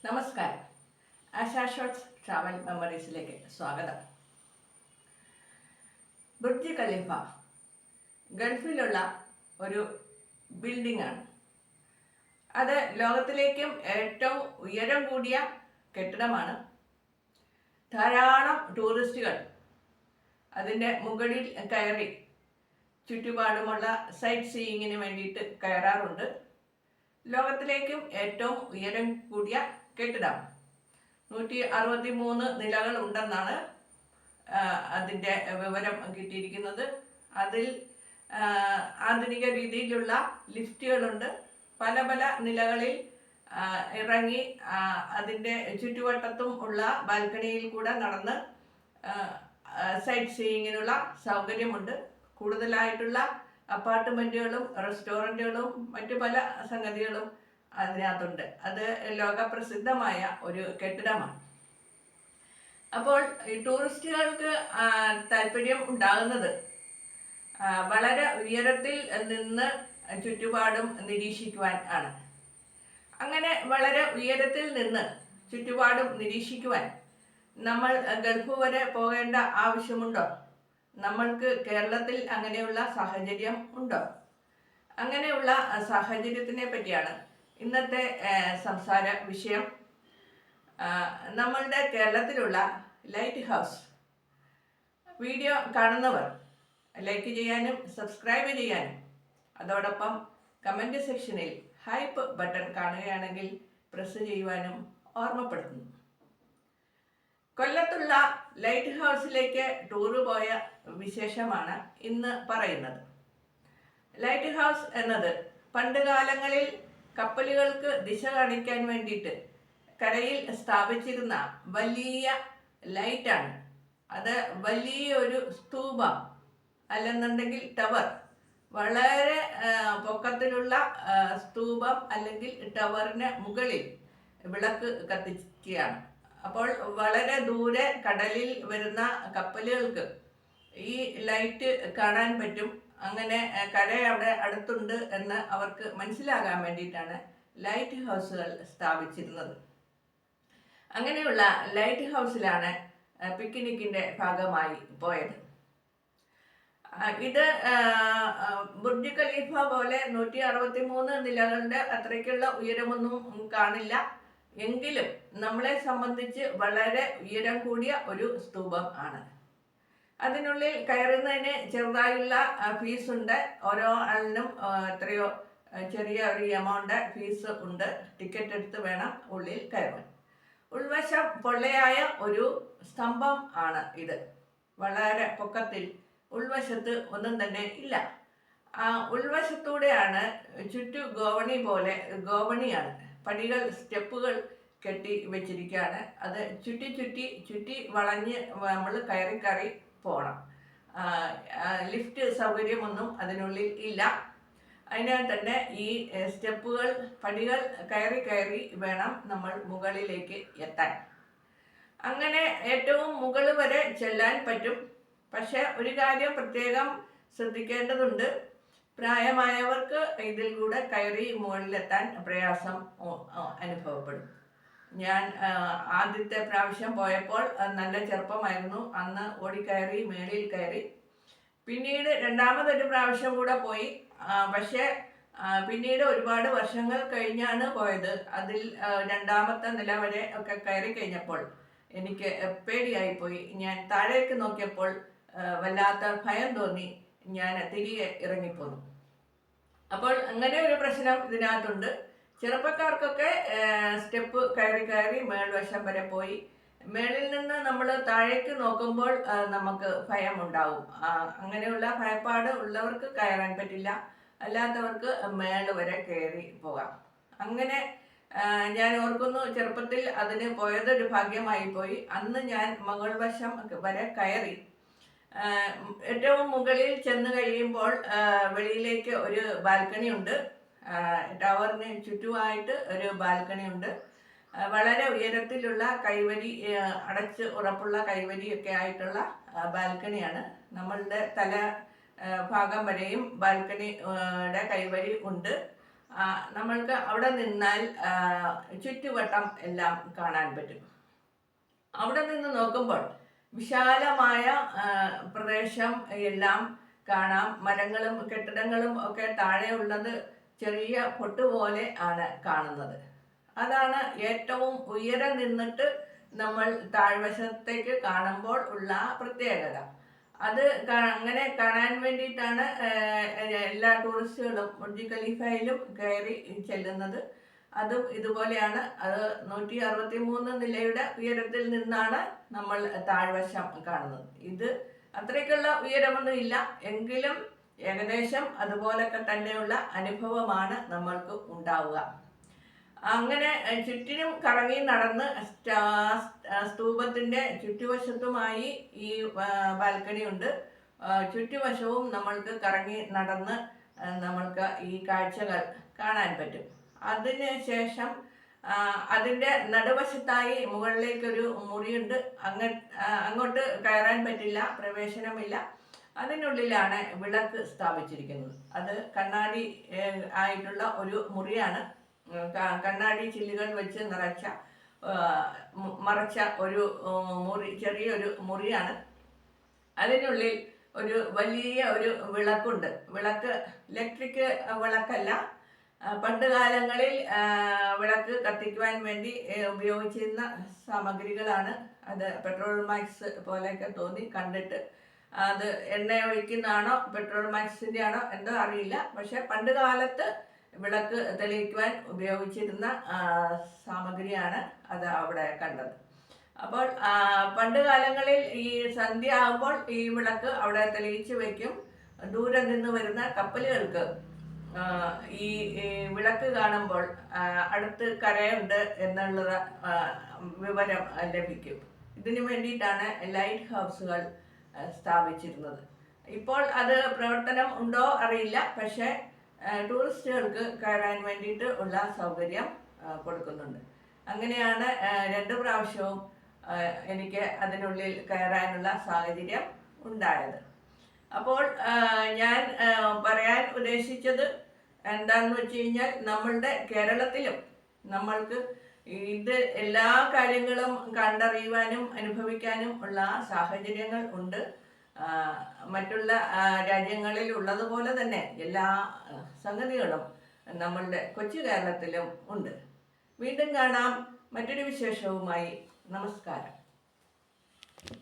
നമസ്കാരം. ASHA shots travel മെമ്മറീസിലേക്ക് സ്വാഗതം. Burj Khalifa ഗൾഫിലുള്ള ഒരു ബിൽഡിംഗ് ആണ്. അത് ലോകത്തിലേക്കും ഏറ്റവും ഉയരം കൂടിയ കെട്ടിടമാണ്. ധാരാളം ടൂറിസ്റ്റുകൾ അതിൻ്റെ മുകളിൽ കയറി ചുറ്റുപാടുമുള്ള സൈറ്റ് സീയിങ്ങിന് വേണ്ടിയിട്ട് കയറാറുണ്ട്. ലോകത്തിലേക്കും ഏറ്റവും ഉയരം കൂടിയ കെട്ടിടം 163 നിലകൾ ഉണ്ടെന്നാണ് അതിൻ്റെ വിവരം കിട്ടിയിരിക്കുന്നത്. അതിൽ ആധുനിക രീതിയിലുള്ള ലിഫ്റ്റുകളുണ്ട്. പല പല നിലകളിൽ ഇറങ്ങി അതിൻ്റെ ചുറ്റുവട്ടത്തും ഉള്ള ബാൽക്കണിയിൽ കൂടെ നടന്ന് സൈറ്റ് സീയിങ്ങിനുള്ള സൗകര്യമുണ്ട്. കൂടുതലായിട്ടുള്ള അപ്പാർട്ട്മെൻറ്റുകളും റെസ്റ്റോറൻറ്റുകളും മറ്റു പല സംഗതികളും അതിനകത്തുണ്ട്. അത് ലോകപ്രസിദ്ധമായ ഒരു കെട്ടിടമാണ്. അപ്പോൾ ഈ ടൂറിസ്റ്റുകൾക്ക് താല്പര്യം ഉണ്ടാകുന്നത് വളരെ ഉയരത്തിൽ നിന്ന് ചുറ്റുപാടും നിരീക്ഷിക്കുവാൻ ആണ്. അങ്ങനെ വളരെ ഉയരത്തിൽ നിന്ന് ചുറ്റുപാടും നിരീക്ഷിക്കുവാൻ നമ്മൾ ഗൾഫ് വരെ പോകേണ്ട ആവശ്യമുണ്ടോ? നമ്മൾക്ക് കേരളത്തിൽ അങ്ങനെയുള്ള സാഹചര്യം ഉണ്ടോ? അങ്ങനെയുള്ള സാഹചര്യത്തിനെ പറ്റിയാണ് ഇന്നത്തെ സംസാര വിഷയം. നമ്മളുടെ കേരളത്തിലുള്ള ലൈറ്റ് ഹൗസ് വീഡിയോ കാണുന്നവർ ലൈക്ക് ചെയ്യാനും സബ്സ്ക്രൈബ് ചെയ്യാനും അതോടൊപ്പം കമൻറ്റ് സെക്ഷനിൽ ഹൈപ്പ് ബട്ടൺ കാണുകയാണെങ്കിൽ പ്രസ് ചെയ്യുവാനും ഓർമ്മപ്പെടുത്തുന്നു. കൊല്ലത്തുള്ള ലൈറ്റ് ഹൗസിലേക്ക് ടൂറ് പോയ വിശേഷമാണ് ഇന്ന് പറയുന്നത്. ലൈറ്റ് ഹൗസ് എന്നത് പണ്ട് കാലങ്ങളിൽ കപ്പലുകൾക്ക് ദിശ കാണിക്കാൻ വേണ്ടിയിട്ട് കരയിൽ സ്ഥാപിച്ചിരുന്ന വലിയ ലൈറ്റാണ്. അത് വലിയൊരു സ്തൂപം അല്ലെന്നുണ്ടെങ്കിൽ ടവർ, വളരെ പൊക്കത്തിലുള്ള സ്തൂപം അല്ലെങ്കിൽ ടവറിന് മുകളിൽ വിളക്ക് കത്തിക്കുകയാണ്. അപ്പോൾ വളരെ ദൂരെ കടലിൽ വരുന്ന കപ്പലുകൾക്ക് ഈ ലൈറ്റ് കാണാൻ പറ്റും. അങ്ങനെ കര അവിടെ അടുത്തുണ്ട് എന്ന് അവർക്ക് മനസ്സിലാകാൻ വേണ്ടിയിട്ടാണ് ലൈറ്റ് ഹൗസുകൾ സ്ഥാപിച്ചിരുന്നത്. അങ്ങനെയുള്ള ലൈറ്റ് ഹൗസിലാണ് പിക്നിക്കിൻ്റെ ഭാഗമായി പോയത്. ഇത് ബുർജ് ഖലീഫ പോലെ 163 നിലകളുടെ അത്രയ്ക്കുള്ള ഉയരമൊന്നും കാണില്ല. എങ്കിലും നമ്മളെ സംബന്ധിച്ച് വളരെ ഉയരം കൂടിയ ഒരു സ്തൂപം ആണ്. അതിനുള്ളിൽ കയറുന്നതിന് ചെറുതായുള്ള ഫീസുണ്ട്. ഓരോ ആളിനും എത്രയോ ചെറിയ ഒരു എമൗണ്ട് ഫീസ് ഉണ്ട്. ടിക്കറ്റ് എടുത്ത് വേണം ഉള്ളിൽ കയറാൻ. ഉൾവശം പൊള്ളയായ ഒരു സ്തംഭം ആണ് ഇത്. വളരെ പൊക്കത്തിൽ ഉൾവശത്ത് ഒന്നും തന്നെ ഇല്ല. ഉൾവശത്തൂടെയാണ് ചുറ്റു ഗോവണി പോലെ, ഗോവണിയാണ്, പടികൾ സ്റ്റെപ്പുകൾ കെട്ടി വെച്ചിരിക്കുകയാണ്. അത് ചുറ്റി വളഞ്ഞ് നമ്മൾ കയറി പോകണം. ലിഫ്റ്റ് സൗകര്യമൊന്നും അതിനുള്ളിൽ ഇല്ല. അതിനാൽ തന്നെ ഈ സ്റ്റെപ്പുകൾ, പടികൾ കയറി വേണം നമ്മൾ മുകളിലേക്ക് എത്താൻ. അങ്ങനെ ഏറ്റവും മുകളിൽ വരെ ചെല്ലാൻ പറ്റും. പക്ഷെ ഒരു കാര്യം പ്രത്യേകം ശ്രദ്ധിക്കേണ്ടതുണ്ട്. പ്രായമായവർക്ക് ഇതിൽ കൂടെ കയറി മുകളിലെത്താൻ പ്രയാസം അനുഭവപ്പെടും. ഞാൻ ആദ്യത്തെ പ്രാവശ്യം പോയപ്പോൾ നല്ല ചെറുപ്പമായിരുന്നു. അന്ന് ഓടിക്കയറി മേളിൽ കയറി. പിന്നീട് രണ്ടാമതൊരു പ്രാവശ്യം കൂടെ പോയി. പക്ഷേ പിന്നീട് ഒരുപാട് വർഷങ്ങൾ കഴിഞ്ഞാണ് പോയത്. അതിൽ രണ്ടാമത്തെ നില വരെ ഒക്കെ കയറി കഴിഞ്ഞപ്പോൾ എനിക്ക് പേടിയായിപ്പോയി. ഞാൻ താഴേക്ക് നോക്കിയപ്പോൾ വല്ലാത്ത ഭയം തോന്നി. ഞാൻ തിരികെ ഇറങ്ങിപ്പോന്നു. അപ്പോൾ അങ്ങനെ ഒരു പ്രശ്നം ഇതിനകത്തുണ്ട്. ചെറുപ്പക്കാർക്കൊക്കെ സ്റ്റെപ്പ് കയറി മേൽവശം വരെ പോയി മേളിൽ നിന്ന് നമ്മൾ താഴേക്ക് നോക്കുമ്പോൾ നമുക്ക് ഭയമുണ്ടാവും. അങ്ങനെയുള്ള ഭയപ്പാട് ഉള്ളവർക്ക് കയറാൻ പറ്റില്ല. അല്ലാത്തവർക്ക് മേള് വരെ കയറി പോകാം. അങ്ങനെ ഞാൻ ഓർക്കുന്നു, ചെറുപ്പത്തിൽ അതിന് പോയതൊരു ഭാഗ്യമായി പോയി. അന്ന് ഞാൻ മുകൾ വശം വരെ കയറി. ഏറ്റവും മുകളിൽ ചെന്ന് കഴിയുമ്പോൾ വെളിയിലേക്ക് ഒരു ബാൽക്കണി ഉണ്ട്. ടവറിന് ചുറ്റുമായിട്ട് ഒരു ബാൽക്കണി ഉണ്ട്. വളരെ ഉയരത്തിലുള്ള കൈവരി, അടച്ച് ഉറപ്പുള്ള കൈവരിയൊക്കെ ആയിട്ടുള്ള ബാൽക്കണിയാണ്. നമ്മളുടെ തല ഭാഗം വരെയും ബാൽക്കണിയുടെ കൈവരി ഉണ്ട്. നമ്മൾക്ക് അവിടെ നിന്നാൽ ചുറ്റുവട്ടം എല്ലാം കാണാൻ പറ്റും. അവിടെ നിന്ന് നോക്കുമ്പോൾ വിശാലമായ പ്രദേശം എല്ലാം കാണാം. മരങ്ങളും കെട്ടിടങ്ങളും ഒക്കെ താഴെ ഉള്ളത് ചെറിയ പൊട്ടുപോലെ ആണ് കാണുന്നത്. അതാണ് ഏറ്റവും ഉയരം നിന്നിട്ട് നമ്മൾ താഴ്വശത്തേക്ക് കാണുമ്പോൾ ഉള്ള പ്രത്യേകത. അത് അങ്ങനെ കാണാൻ വേണ്ടിയിട്ടാണ് എല്ലാ ടൂറിസ്റ്റുകളും ബുർജ് ഖലീഫയിലും കയറി ചെല്ലുന്നത്. അതും ഇതുപോലെയാണ്. അത് 163 നിലയുടെ ഉയരത്തിൽ നിന്നാണ് നമ്മൾ താഴ്വശം കാണുന്നത്. ഇത് അത്രയ്ക്കുള്ള ഉയരമൊന്നും ഇല്ല, എങ്കിലും ഏകദേശം അതുപോലൊക്കെ തന്നെയുള്ള അനുഭവമാണ് നമ്മൾക്ക് ഉണ്ടാവുക. അങ്ങനെ ചുറ്റിനും കറങ്ങി നടന്ന് സ്തൂപത്തിന്റെ ചുറ്റുവശത്തുമായി ഈ ബാൽക്കണി ഉണ്ട്. ചുറ്റുവശവും നമ്മൾക്ക് കറങ്ങി നടന്ന് നമ്മൾക്ക് ഈ കാഴ്ചകൾ കാണാൻ പറ്റും. അതിന് ശേഷം അതിൻ്റെ നടുവശത്തായി മുകളിലേക്കൊരു മുറിയുണ്ട്. അങ്ങോട്ട് കയറാൻ പറ്റില്ല, പ്രവേശനമില്ല. അതിനുള്ളിലാണ് വിളക്ക് സ്ഥാപിച്ചിരിക്കുന്നത്. അത് കണ്ണാടി ആയിട്ടുള്ള ഒരു മുറിയാണ്. കണ്ണാടി ചില്ലുകൾ വെച്ച് മറച്ച ഒരു ചെറിയൊരു മുറിയാണ്. അതിനുള്ളിൽ ഒരു വലിയ ഒരു വിളക്കുണ്ട്. വിളക്ക് ഇലക്ട്രിക് വിളക്കല്ല. പണ്ട് കാലങ്ങളിൽ വിളക്ക് കത്തിക്കുവാൻ വേണ്ടി ഉപയോഗിച്ചിരുന്ന സാമഗ്രികളാണ്. അത് പെട്രോൾ മാക്സ് പോലെയൊക്കെ തോന്നി കണ്ടിട്ട്. അത് എണ്ണ ഒഴിക്കുന്നതാണോ പെട്രോൾ മാക്സിൻ്റെ ആണോ എന്തോ അറിയില്ല. പക്ഷെ പണ്ട് കാലത്ത് വിളക്ക് തെളിയിക്കുവാൻ ഉപയോഗിച്ചിരുന്ന സാമഗ്രിയാണ് അത് അവിടെ കണ്ടത്. അപ്പോൾ പണ്ട് കാലങ്ങളിൽ ഈ സന്ധ്യ ആകുമ്പോൾ ഈ വിളക്ക് അവിടെ തെളിയിച്ച് വയ്ക്കും. ദൂരെ നിന്ന് വരുന്ന കപ്പലുകൾക്ക് ഈ വിളക്ക് കാണുമ്പോൾ അടുത്ത് കരയുണ്ട് എന്നുള്ള വിവരം ലഭിക്കും. ഇതിനു വേണ്ടിയിട്ടാണ് ലൈറ്റ് ഹൗസുകൾ സ്ഥാപിച്ചിരുന്നത്. ഇപ്പോൾ അത് പ്രവർത്തനം ഉണ്ടോ അറിയില്ല. പക്ഷേ ടൂറിസ്റ്റുകൾക്ക് കയറാൻ വേണ്ടിയിട്ട് ഉള്ള സൗകര്യം കൊടുക്കുന്നുണ്ട്. അങ്ങനെയാണ് 2 പ്രാവശ്യവും എനിക്ക് അതിനുള്ളിൽ കയറാനുള്ള സാഹചര്യം ഉണ്ടായത്. അപ്പോൾ ഞാൻ പറയാൻ ഉദ്ദേശിച്ചത് എന്താണെന്ന് വെച്ച് കഴിഞ്ഞാൽ, നമ്മളുടെ കേരളത്തിലും നമ്മൾക്ക് ഇത് എല്ലാ കാര്യങ്ങളും കണ്ടറിയുവാനും അനുഭവിക്കാനും ഉള്ള സാഹചര്യങ്ങൾ ഉണ്ട്. മറ്റുള്ള രാജ്യങ്ങളിൽ ഉള്ളതുപോലെ തന്നെ എല്ലാ സംഗതികളും നമ്മളുടെ കൊച്ചു കേരളത്തിലും ഉണ്ട്. വീണ്ടും കാണാം മറ്റൊരു വിശേഷവുമായി. നമസ്കാരം.